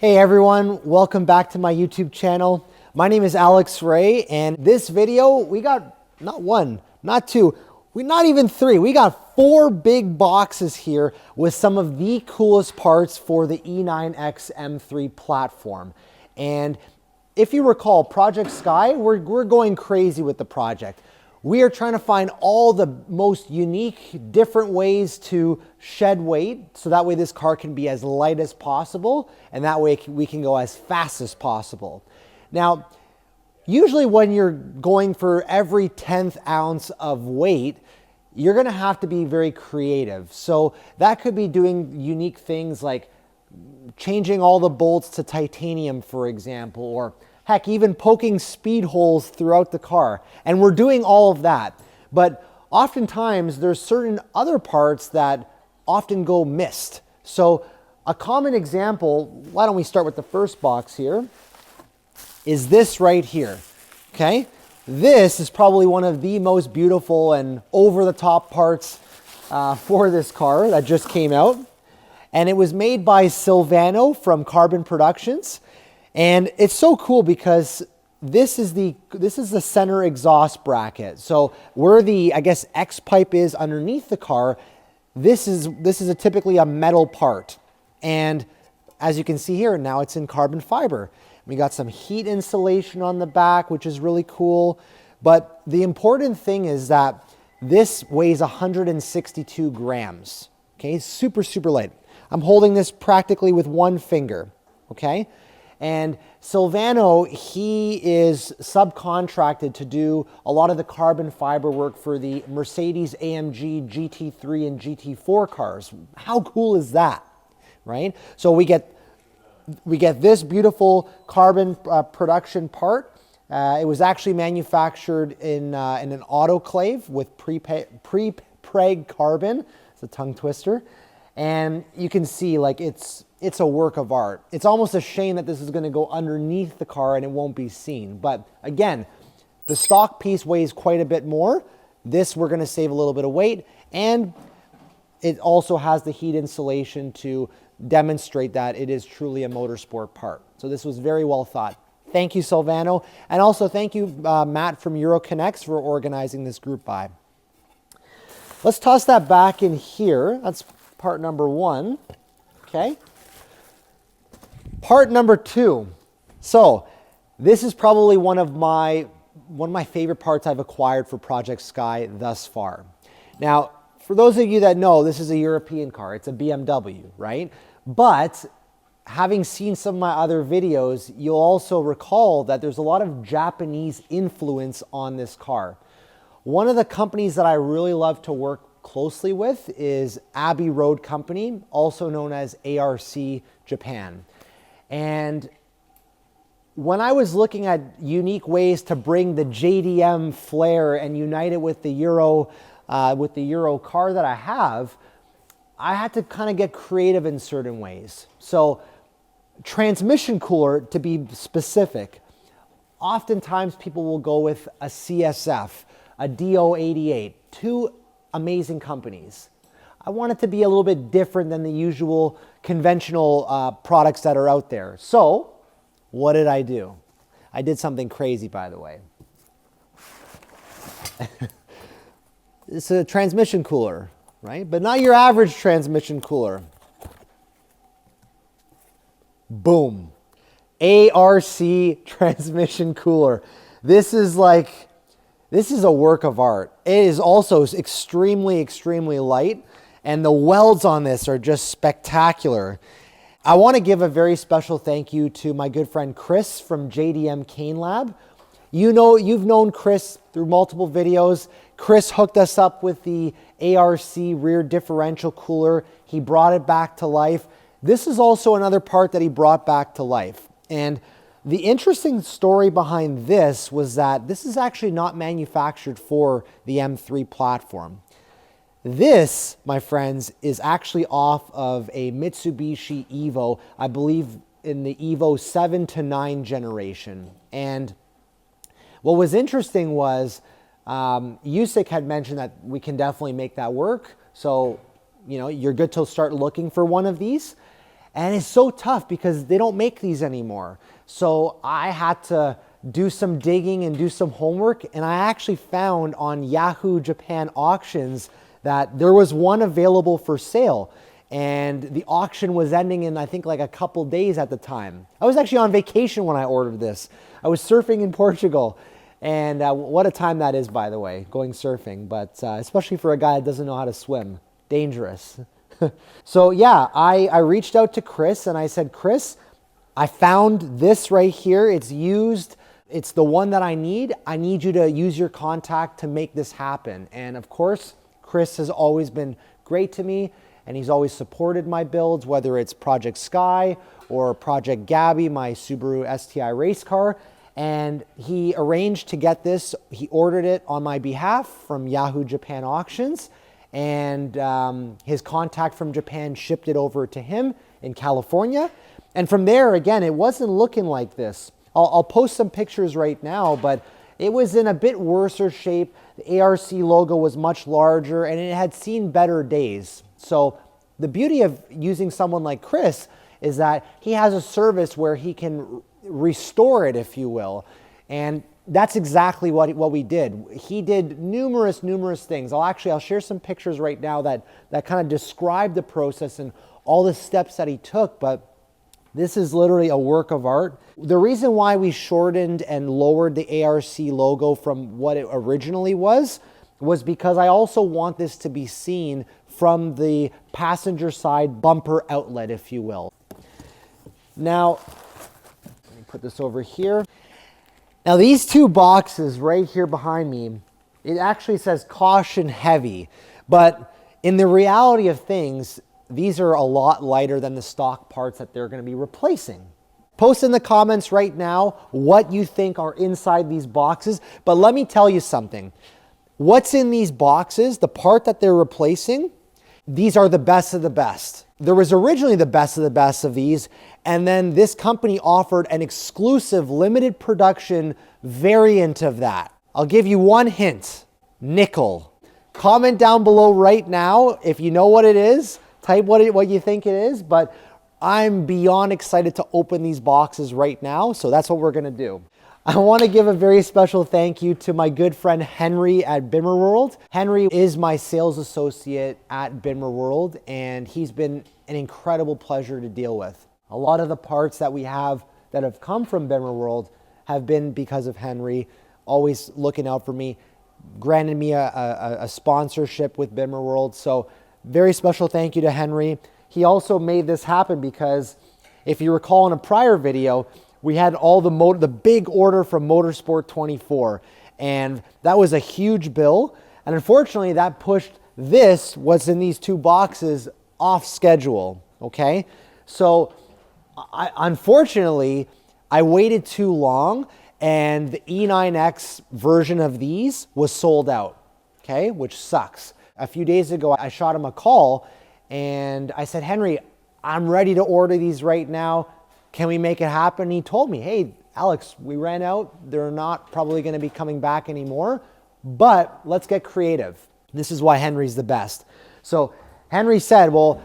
Hey everyone, welcome back to my YouTube channel. My name is Alex Ray, and this video, we got not one, not two, not even three. We got 4 big boxes here with some of the coolest parts for the E90 M3 platform. And if you recall, Project Sky, we're going crazy with the project. We are trying to find all the most unique, different ways to shed weight, so that way this car can be as light as possible, and that way we can go as fast as possible. Now, usually when you're going for every 10th ounce of weight, you're gonna have to be very creative. So that could be doing unique things like changing all the bolts to titanium, for example, or heck, even poking speed holes throughout the car. And we're doing all of that. But oftentimes there's certain other parts that often go missed. So a common example, why don't we start with the first box here, is this right here, okay? This is probably one of the most beautiful and over-the-top parts for this car that just came out. And it was made by Silvano from Carbon Productions. And it's so cool because this is the center exhaust bracket. So where the, I guess, X pipe is underneath the car, this is typically a metal part. And as you can see here, now it's in carbon fiber. We got some heat insulation on the back, which is really cool. But the important thing is that this weighs 162 grams. Okay, super, super light. I'm holding this practically with one finger, okay? And Silvano, he is subcontracted to do a lot of the carbon fiber work for the Mercedes AMG GT3 and GT4 cars. How cool is that, right? So we get this beautiful carbon production part. It was actually manufactured in an autoclave with pre-preg carbon. It's a tongue twister. And you can see, like, it's a work of art. It's almost a shame that this is going to go underneath the car and it won't be seen. But again, the stock piece weighs quite a bit more. This, we're going to save a little bit of weight, and it also has the heat insulation to demonstrate that it is truly a motorsport part. So this was very well thought. Thank you, Silvano. And also thank you, Matt from Euroconnects, for organizing this group buy. Let's toss that back in here. That's part number 1, okay? Part number 2. So this is probably one of my favorite parts I've acquired for Project Sky thus far. Now, for those of you that know, this is a European car. It's a BMW, right? But having seen some of my other videos, you'll also recall that there's a lot of Japanese influence on this car. One of the companies that I really love to work closely with is Abbey Road Company, also known as ARC Japan. And when I was looking at unique ways to bring the JDM flair and unite it with the Euro car that I have, I had to kind of get creative in certain ways. So transmission cooler, to be specific, oftentimes people will go with a CSF, a DO88, two amazing companies. I want it to be a little bit different than the usual conventional products that are out there. So what did I do? I did something crazy, by the way. It's a transmission cooler, right? But not your average transmission cooler. Boom. ARC transmission cooler. This is a work of art. It is also extremely, extremely light, and the welds on this are just spectacular. I want to give a very special thank you to my good friend Chris from JDM Cane Lab. You've known Chris through multiple videos. Chris hooked us up with the ARC rear differential cooler. He brought it back to life. This is also another part that he brought back to life. And the interesting story behind this was that this is actually not manufactured for the M3 platform. This, my friends, is actually off of a Mitsubishi Evo, I believe in the Evo 7 to 9 generation. And what was interesting was Usyk had mentioned that we can definitely make that work. So, you know, you're good to start looking for one of these. And it's so tough because they don't make these anymore. So I had to do some digging and do some homework, and I actually found on Yahoo Japan auctions that there was one available for sale, and the auction was ending in, I think, like a couple days at the time. I was actually on vacation when I ordered this. I was surfing in Portugal, and what a time that is, by the way, going surfing, but especially for a guy that doesn't know how to swim. Dangerous. So yeah, I reached out to Chris and I said, Chris, I found this right here. It's used. It's the one that I need. I need you to use your contact to make this happen. And of course, Chris has always been great to me, and he's always supported my builds, whether it's Project Sky or Project Gabby, my Subaru STI race car. And he arranged to get this. He ordered it on my behalf from Yahoo Japan Auctions, and his contact from Japan shipped it over to him in California. And from there, again, it wasn't looking like this. I'll post some pictures right now, but it was in a bit worse shape. The ARC logo was much larger, and it had seen better days. So the beauty of using someone like Chris is that he has a service where he can restore it, if you will. And that's exactly what we did. He did numerous things. I'll share some pictures right now that kind of describe the process and all the steps that he took, but this is literally a work of art. The reason why we shortened and lowered the ARC logo from what it originally was because I also want this to be seen from the passenger side bumper outlet, if you will. Now, let me put this over here. Now these two boxes right here behind me, it actually says caution heavy, but in the reality of things, these are a lot lighter than the stock parts that they're going to be replacing. Post in the comments right now what you think are inside these boxes, but let me tell you something. What's in these boxes, the part that they're replacing, these are the best of the best. There was originally the best of the best of these, and then this company offered an exclusive limited production variant of that. I'll give you one hint, nickel. Comment down below right now if you know what it is. Type what you think it is, but I'm beyond excited to open these boxes right now, so that's what we're gonna do. I wanna give a very special thank you to my good friend Henry at Bimmer World. Henry is my sales associate at Bimmer World, and he's been an incredible pleasure to deal with. A lot of the parts that we have that have come from Bimmer World have been because of Henry, always looking out for me, granted me a sponsorship with Bimmer World, so very special thank you to Henry. He also made this happen because if you recall in a prior video, we had all the big order from Motorsport 24, and that was a huge bill. And unfortunately, that pushed what's in these two boxes off schedule, okay? So unfortunately, I waited too long, and the E9X version of these was sold out, okay? Which sucks. A few days ago, I shot him a call and I said, Henry, I'm ready to order these right now. Can we make it happen? And he told me, hey, Alex, we ran out. They're not probably going to be coming back anymore, but let's get creative. This is why Henry's the best. So Henry said, well,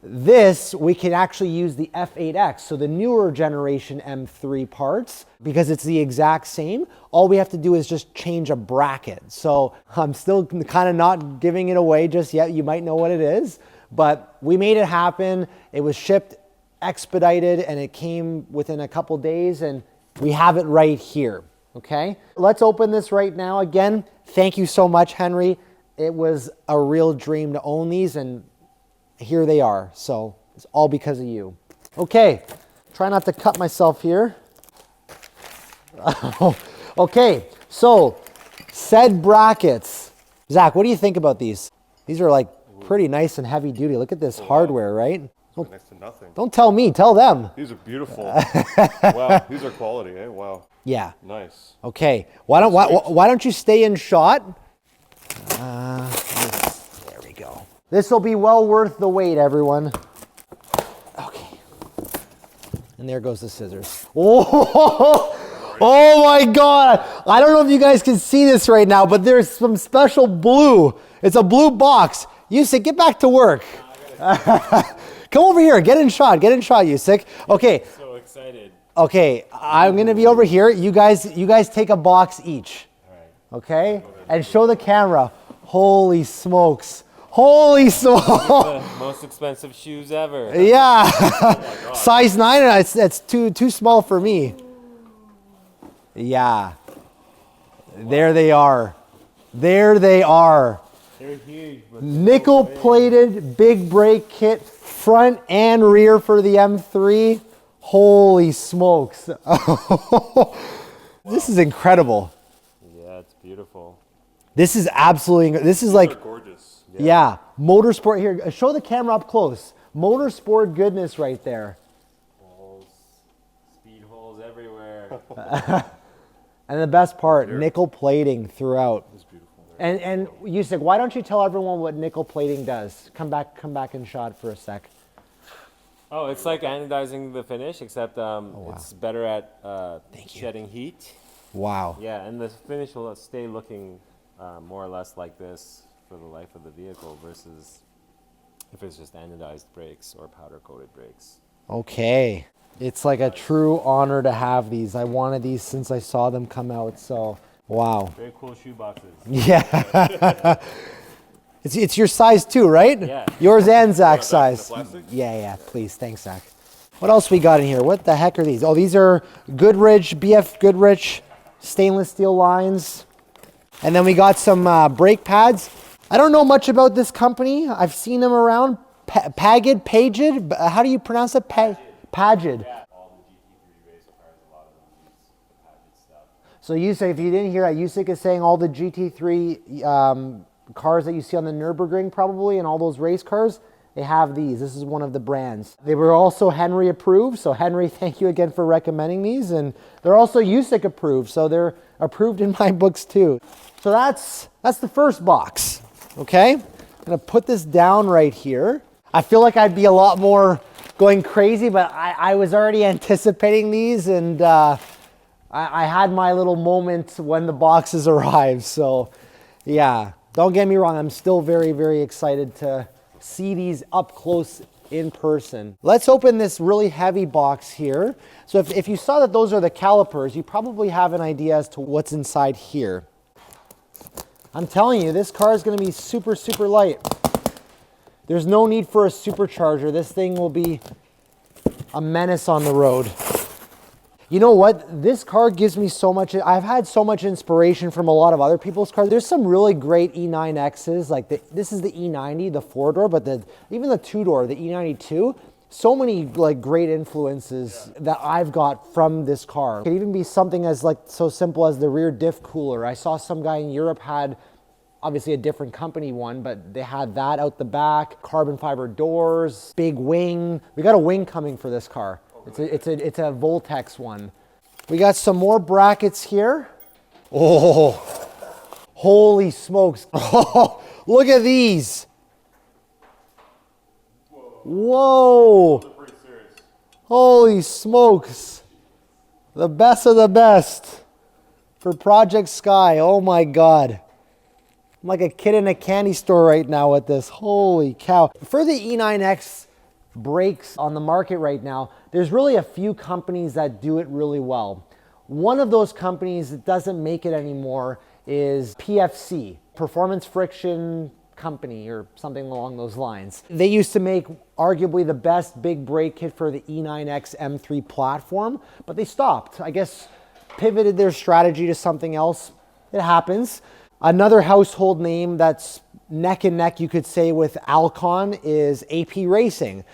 we can actually use the F8X, so the newer generation M3 parts, because it's the exact same. All we have to do is just change a bracket. So I'm still kind of not giving it away just yet. You might know what it is, but we made it happen. It was shipped expedited, and it came within a couple days, and we have it right here, okay? Let's open this right now. Again, thank you so much, Henry. It was a real dream to own these, and here they are. So it's all because of you. Okay, try not to cut myself here. Okay, so said brackets. Zach, what do you think about these? These are like pretty nice and heavy duty. Look at this hardware, right? Next to nothing. Don't tell me, tell them. These are beautiful. Wow, these are quality, eh? Wow. Yeah. Nice. Okay, why don't you stay in shot? There we go. This will be well worth the wait, everyone. Okay. And there goes the scissors. Oh, oh my God. I don't know if you guys can see this right now, but there's some special blue. It's a blue box. You say, get back to work. Come over here. Get in shot, Yusik. Okay. So excited. Okay, I'm gonna be over here. You guys take a box each. All right. Okay? And show the camera. Holy smokes. Holy smokes. The most expensive shoes ever. Yeah. Size 9, and that's too small for me. Yeah. There they are. There they are. They're huge. But Nickel plated big brake kit, front and rear for the M3. Holy smokes. This is incredible. yeah, it's beautiful. This is absolutely, this is like, They're gorgeous. yeah, motorsport here. Show the camera up close. Motorsport goodness right there. Holes, speed holes everywhere. And the best part, nickel plating throughout. It's beautiful. And you said, why don't you tell everyone what nickel plating does? Come back in shot for a sec. Oh, it's like anodizing the finish, except it's better at shedding heat. Wow. Yeah, and the finish will stay looking more or less like this for the life of the vehicle versus if it's just anodized brakes or powder coated brakes. Okay. It's like a true honor to have these. I wanted these since I saw them come out, so wow. Very cool shoe boxes. Yeah. It's your size too, right? Yeah. Yours and Zach's size. The plastic? Yeah, please. Thanks, Zach. What else we got in here? What the heck are these? Oh, these are Goodrich, BF Goodrich stainless steel lines. And then we got some brake pads. I don't know much about this company. I've seen them around. Pagid? How do you pronounce it? Pagid. Yeah, all the GT3 race cars, a lot of them use the padded stuff. So Yusik, if you didn't hear that, Yusik is saying all the GT3 cars that you see on the Nürburgring probably and all those race cars, they have these. This is one of the brands. They were also Henry approved. So Henry, thank you again for recommending these. And they're also Yusik approved. So they're approved in my books too. So that's the first box. Okay. I'm going to put this down right here. I feel like I'd be a lot more going crazy, but I was already anticipating these, and I had my little moment when the boxes arrived. So yeah, don't get me wrong, I'm still very, very excited to see these up close in person. Let's open this really heavy box here. So if you saw that those are the calipers, you probably have an idea as to what's inside here. I'm telling you, this car is going to be super, super light. There's no need for a supercharger. This thing will be a menace on the road. You know what? This car gives me so much. I've had so much inspiration from a lot of other people's cars. There's some really great E9Xs. Like this is the E90, the 4-door, but even the 2-door, the E92. So many like great influences that I've got from this car. It could even be something as like so simple as the rear diff cooler. I saw some guy in Europe had obviously a different company one, but they had that out the back, carbon fiber doors, big wing. We got a wing coming for this car. It's a Voltex one. We got some more brackets here. Oh, holy smokes. Oh, look at these. Whoa. Pretty serious. Holy smokes. The best of the best for Project Sky. Oh my God. I'm like a kid in a candy store right now with this. Holy cow. For the E9X brakes on the market right now, there's really a few companies that do it really well. One of those companies that doesn't make it anymore is PFC, Performance Friction Company or something along those lines. They used to make arguably the best big brake kit for the E9X M3 platform, but they stopped. I guess pivoted their strategy to something else. It happens. Another household name that's neck and neck, you could say, with Alcon is AP Racing.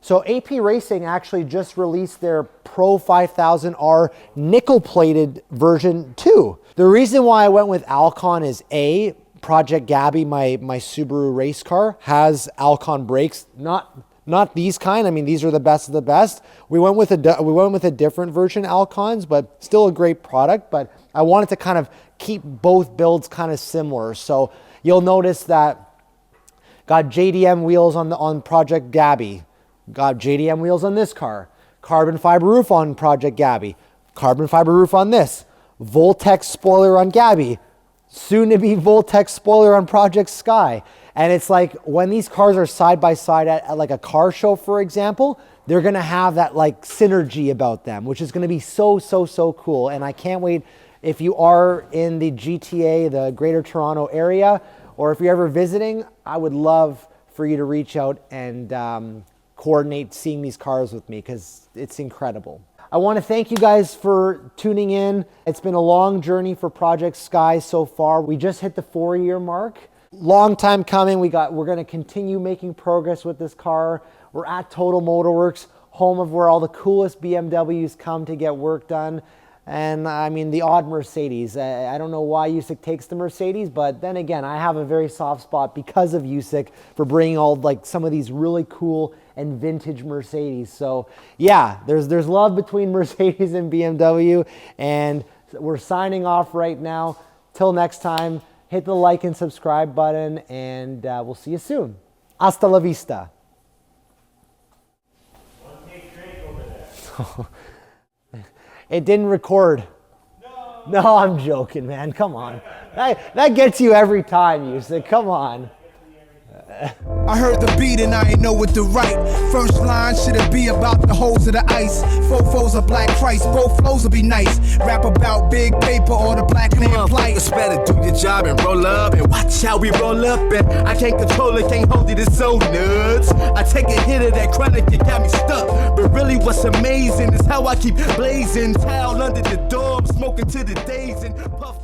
So AP Racing actually just released their Pro 5000R nickel-plated version 2. The reason why I went with Alcon is A, Project Gabby, my Subaru race car, has Alcon brakes. Not these kind. I mean, these are the best of the best. We went with a different version Alcons, but still a great product. But I wanted to kind of keep both builds kind of similar. So you'll notice that got JDM wheels on Project Gabby, got JDM wheels on this car, carbon fiber roof on Project Gabby, carbon fiber roof on this, Voltex spoiler on Gabby, soon to be Voltex spoiler on Project Sky. And it's like when these cars are side by side at like a car show, for example, they're gonna have that like synergy about them, which is gonna be so, so, so cool. And I can't wait, if you are in the GTA, the Greater Toronto area, or if you're ever visiting, I would love for you to reach out and coordinate seeing these cars with me, because it's incredible. I want to thank you guys for tuning in. It's been a long journey for Project Sky so far. We just hit the 4-year mark. Long time coming. We're going to continue making progress with this car. We're at Total Motorworks, home of where all the coolest BMWs come to get work done. And I mean, the odd Mercedes. I don't know why USIC takes the Mercedes, but then again, I have a very soft spot because of USIC for bringing all like some of these really cool and vintage Mercedes. So yeah, there's love between Mercedes and BMW, and we're signing off right now. Till next time, hit the like and subscribe button, and we'll see you soon. Hasta la vista. One big drink over there. It didn't record. No, I'm joking, man. Come on. That gets you every time, you said. Come on. I heard the beat and I ain't know what to write. First line, should it be about the holes of the ice? Fofos of black Christ, both flows will be nice. Rap about big paper or the black man plight. It's better do your job and roll up and watch how we roll up. And I can't control it, can't hold it, it's so nuts. I take a hit of that chronic, it got me stuck. But really what's amazing is how I keep blazing. Towel under the door, I'm smoking to the days and puff.